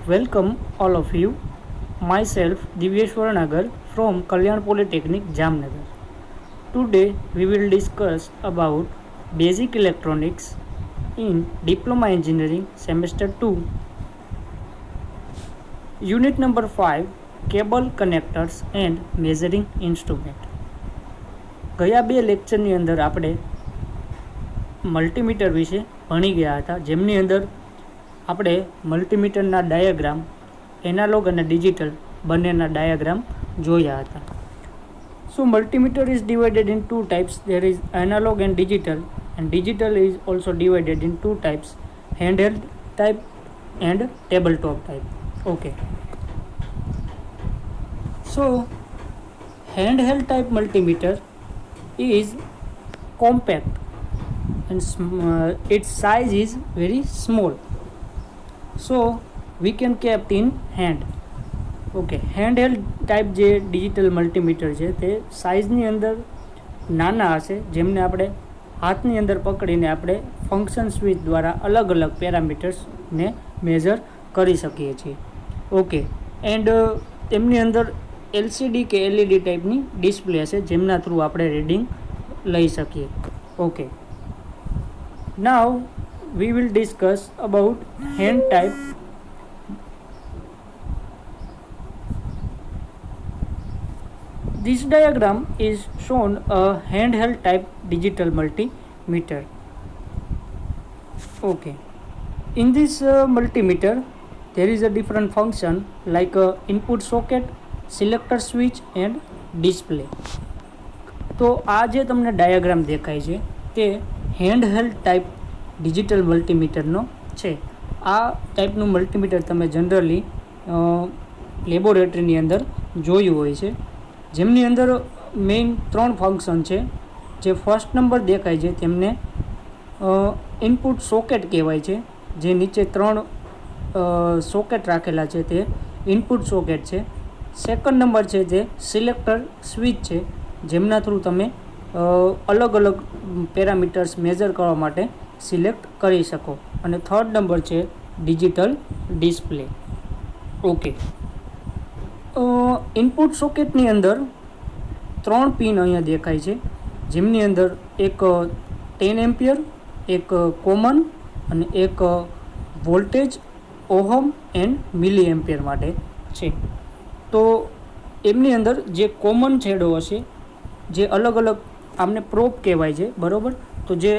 Welcome all of you. Myself Divyeshwar Nagar from Kalyan Polytechnic Jamnagar. Today we will discuss about basic electronics in Diploma Engineering Semester 2. Unit number 5, Cable Connectors and Measuring Instrument. ગયા બે લેક્ચરની અંદર આપણે multimeter વિશે ભણી ગયા હતા, જેમની અંદર આપણે મલ્ટીમીટરના ડાયાગ્રામ એનાલોગ અને ડિજિટલ બંનેના ડાયાગ્રામ જોયા હતા. So multimeter is divided in two types. There is analog and digital is also divided in two types, handheld type and tabletop type. Okay, so handheld type multimeter is compact and its size is very small, so we can kept in hand. Okay, handheld type જે digital multimeter છે તે સાઇઝની અંદર નાના હશે, જેમને આપણે હાથની અંદર પકડીને આપણે ફંક્શન સ્વિચ દ્વારા અલગ અલગ પેરામીટર્સને મેજર કરી શકીએ છીએ. ઓકે, એન્ડ તેમની અંદર એલસીડી કે એલઈડી ટાઈપની ડિસ્પ્લે હશે, જેમના થ્રુ આપણે રીડિંગ લઈ શકીએ. Okay, now we will discuss about hand type. This diagram is shown a handheld type digital multimeter. Okay, in this multimeter there is a different function like input socket, selector switch and display. તો આ જે તમને diagram દેખાય છે તે handheld type digital મલ્ટીમીટરનો છે. આ ટાઈપનું મલ્ટીમીટર તમે જનરલી લેબોરેટરીની અંદર જોયું હોય છે, જેમની અંદર મેઇન 3 ફંક્શન છે. જે ફર્સ્ટ નંબર દેખાય છે તેમને ઇનપુટ સોકેટ કહેવાય છે. જે નીચે 3 સોકેટ રાખેલા છે તે ઇનપુટ સોકેટ છે. સેકન્ડ નંબર છે તે સિલેક્ટર સ્વિચ છે, જેમના થ્રુ તમે અલગ અલગ પેરામીટર્સ મેજર કરવા માટે સિલેક્ટ કરી શકો. અને થર્ડ નંબર છે ડિજિટલ ડિસ્પ્લે. ઓકે, ઇનપુટ સોકેટની અંદર 3 પિન અહીંયા દેખાય છે, જેમની અંદર એક 10 એમ્પિયર, એક કોમન અને એક voltage ohm and milli ampere માટે છે. તો એમની અંદર જે કોમન છેડો હશે, જે અલગ અલગ આમને પ્રોબ કહેવાય છે, બરાબર. તો જે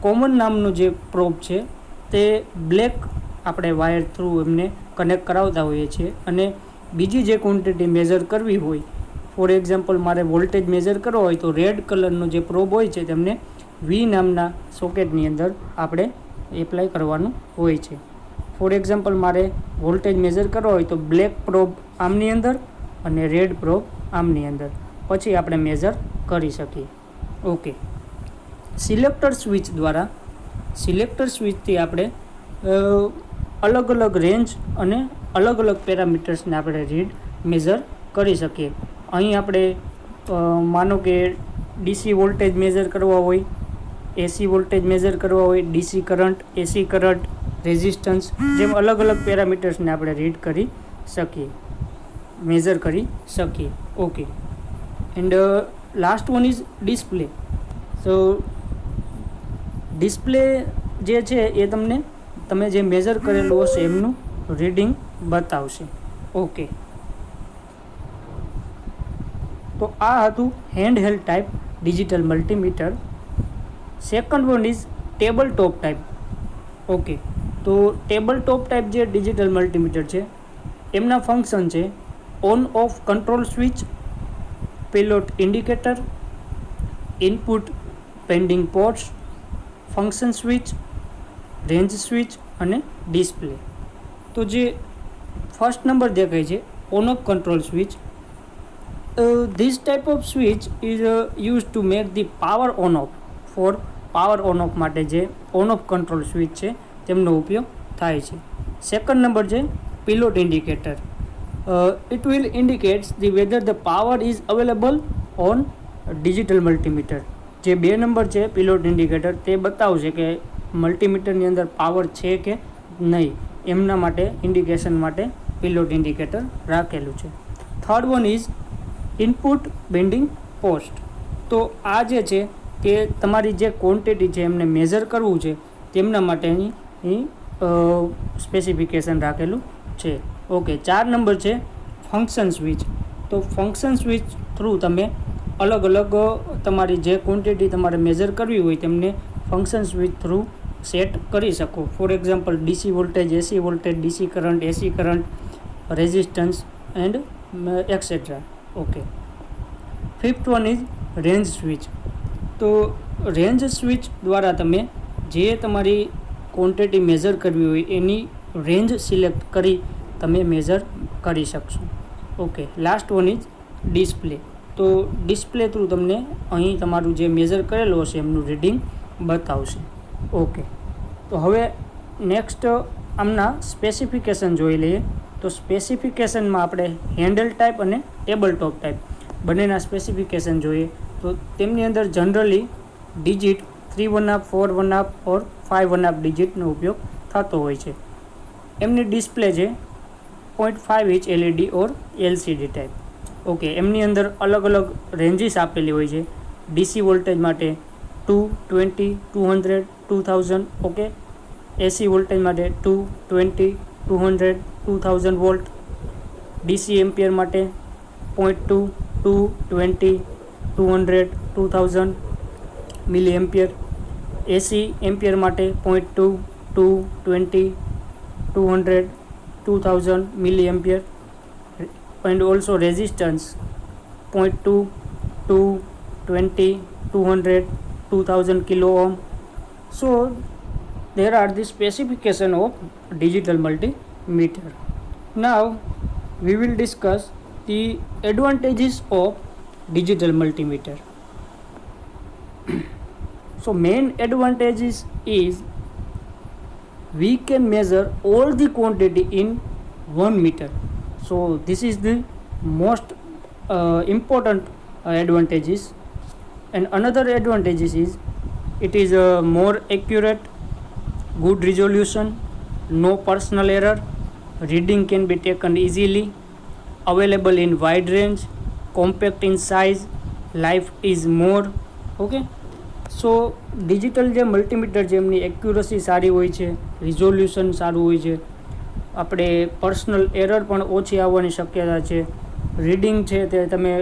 કોમન નામનું જે પ્રોબ છે તે બ્લેક આપણે વાયર થ્રુ એમને કનેક્ટ કરાવતા હોઈએ છીએ. અને બીજી જે ક્વોન્ટિટી મેજર કરવી હોય, ફોર એક્ઝામ્પલ મારે વોલ્ટેજ મેજર કરવો હોય તો રેડ કલરનો જે પ્રોબ હોય છે તેમને વી નામના સોકેટની અંદર આપણે એપ્લાય કરવાનું હોય છે. ફોર એક્ઝામ્પલ મારે વોલ્ટેજ મેજર કરવો હોય તો બ્લેક પ્રોબ આમની અંદર અને રેડ પ્રોબ આમની અંદર, પછી આપણે મેજર કરી શકીએ. ઓકે, સિલેક્ટર સ્વિચ દ્વારા સિલેક્ટર સ્વિચથી આપણે અલગ અલગ રેન્જ અને અલગ અલગ પેરામીટર્સને આપણે રીડ મેજર કરી શકીએ. અહીં આપણે માનો કે ડીસી વોલ્ટેજ મેજર કરવા હોય, એસી વોલ્ટેજ મેજર કરવા હોય, DC current, AC current, resistance, જેમ અલગ અલગ પેરામીટર્સને આપણે રીડ કરી શકીએ, મેજર કરી શકીએ. Okay, and last one is display. So display જે છે એ તમને તમે જે મેજર કરેલું હશે એમનું રીડિંગ બતાવશે. ઓકે, તો આ હતું handheld type digital multimeter. Second one is table top type. Okay, તો ટેબલ ટોપ ટાઈપ જે ડિજિટલ મલ્ટીમીટર છે એમના ફંક્શન છે on off control switch, pilot indicator, input binding ports, function switch, range switch અને display. તો જે first number દેખાય છે on off control switch, this type of switch is use to make the power on off. For power on off માટે જે on off control switch છે તેમનો ઉપયોગ થાય છે. સેકન્ડ નંબર છે પિલોટ indicator. It will indicate the whether the power is available on digital multimeter. જે 2 number છે પિલોટ ઇન્ડિકેટર, તે બતાવશે કે મલ્ટીમીટરની અંદર પાવર છે કે નહીં. એમના માટે ઇન્ડિકેશન માટે પિલોટ ઇન્ડિકેટર રાખેલું છે. Third one is input bending post. તો આ જે છે તે તમારી જે ક્વોન્ટિટી છે એમને મેઝર કરવું છે તેમના માટેની સ્પેસિફિકેશન રાખેલું છે. ઓકે, 4 નંબર છે ફંક્શન સ્વિચ. તો ફંક્શન સ્વિચ થ્રુ તમે અલગ અલગ તમારી જે ક્વોન્ટિટી તમારે મેઝર કરવી હોય તેમને ફંક્શન સ્વિચ થ્રુ સેટ કરી શકો. For example DC voltage, AC voltage, DC current, AC current, resistance and et cetera. Okay. Fifth one is range switch. તો રેન્જ સ્વિચ દ્વારા તમે જે તમારી ક્વોન્ટિટી મેઝર કરવી હોય એની રેન્જ સિલેક્ટ કરી તમે મેઝર કરી શકશો. Okay. Last one is display. તો ડિસ્પ્લે થ્રુ તમને અહીં તમારું જે મેઝર કરેલું હશે એમનું રીડિંગ બતાવશે. ઓકે. તો હવે નેક્સ્ટ આમના સ્પેસિફિકેશન જોઈ લઈએ. તો સ્પેસિફિકેશનમાં આપણે હેન્ડલ ટાઈપ અને ટેબલ ટોપ ટાઈપ બંનેના સ્પેસિફિકેશન જોઈએ. તો તેમની અંદર જનરલી ડિજિટ 3 1/2, 4 1/2 ઓર 5 1/2 ડિજિટનો ઉપયોગ થતો હોય છે. એમની ડિસ્પ્લે છે 0.5 ઇંચ LED ઓર LCD ટાઈપ. ઓકે. એમની અંદર અલગ અલગ રેન્જીસ આપેલી હોય છે. ડીસી વોલ્ટેજ માટે 2, 20, 200, 2000. ઓકે. એસી વોલ્ટેજ માટે 2, 20, 200, 2000 વોલ્ટ. ડીસી એમ્પિયર માટે 0.2, 2, 20, 200, 2000 મિલી એમ્પિયર. એસી એમ્પિયર માટે 0.2, 2, 20, 200, 2000 મિલી ampere. and also resistance 0.2, 2, 20, 200, 2000 kilo ohm. So there are the specification of digital multimeter. Now we will discuss the advantages of digital multimeter. So main advantages is we can measure all the quantity in 1 meter. So this is the most important advantages. And another advantages is it is more accurate, good resolution, no personal error, reading can be taken easily, available in wide range, compact in size, life is more. Okay. So digital જે multimeter છે એમની accuracy સારી હોય છે, resolution સારું હોય છે, આપણે પર્સનલ એરર પણ ઓછી આવવાની શક્યતા છે. રીડિંગ છે તે તમે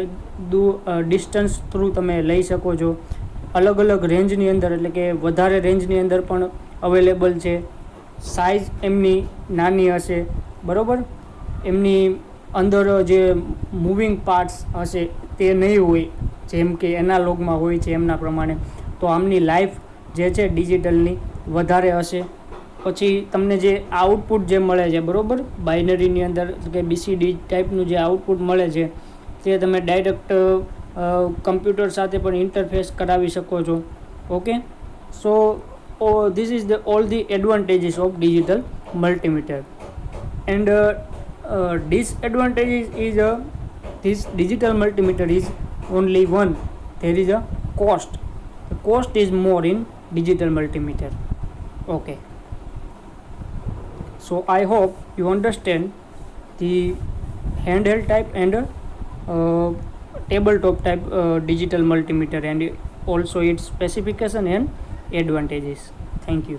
ડિસ્ટન્સ થ્રુ તમે લઈ શકો છો. અલગ અલગ રેન્જની અંદર એટલે કે વધારે રેન્જની અંદર પણ અવેલેબલ છે. સાઇઝ એમની નાની હશે, બરાબર. એમની અંદર જે મૂવિંગ પાર્ટ્સ હશે તે નહીં હોય જેમ કે એનાલોગમાં હોય છે એમના પ્રમાણે. તો આમની લાઈફ જે છે ડિજિટલની વધારે હશે. પછી તમને જે આઉટપુટ જે મળે છે, બરાબર, બાઇનરીની અંદર કે BCD ટાઈપનું જે આઉટપુટ મળે છે તે તમે ડાયરેક્ટ કમ્પ્યુટર સાથે પણ ઇન્ટરફેસ કરાવી શકો છો. Okay. So this is the all the advantages of digital multimeter. And disadvantages is this digital multimeter is only one. There is a cost. The cost is more in digital multimeter. Okay. So I hope you understand the handheld type and tabletop type digital multimeter and also its specification and advantages. Thank you.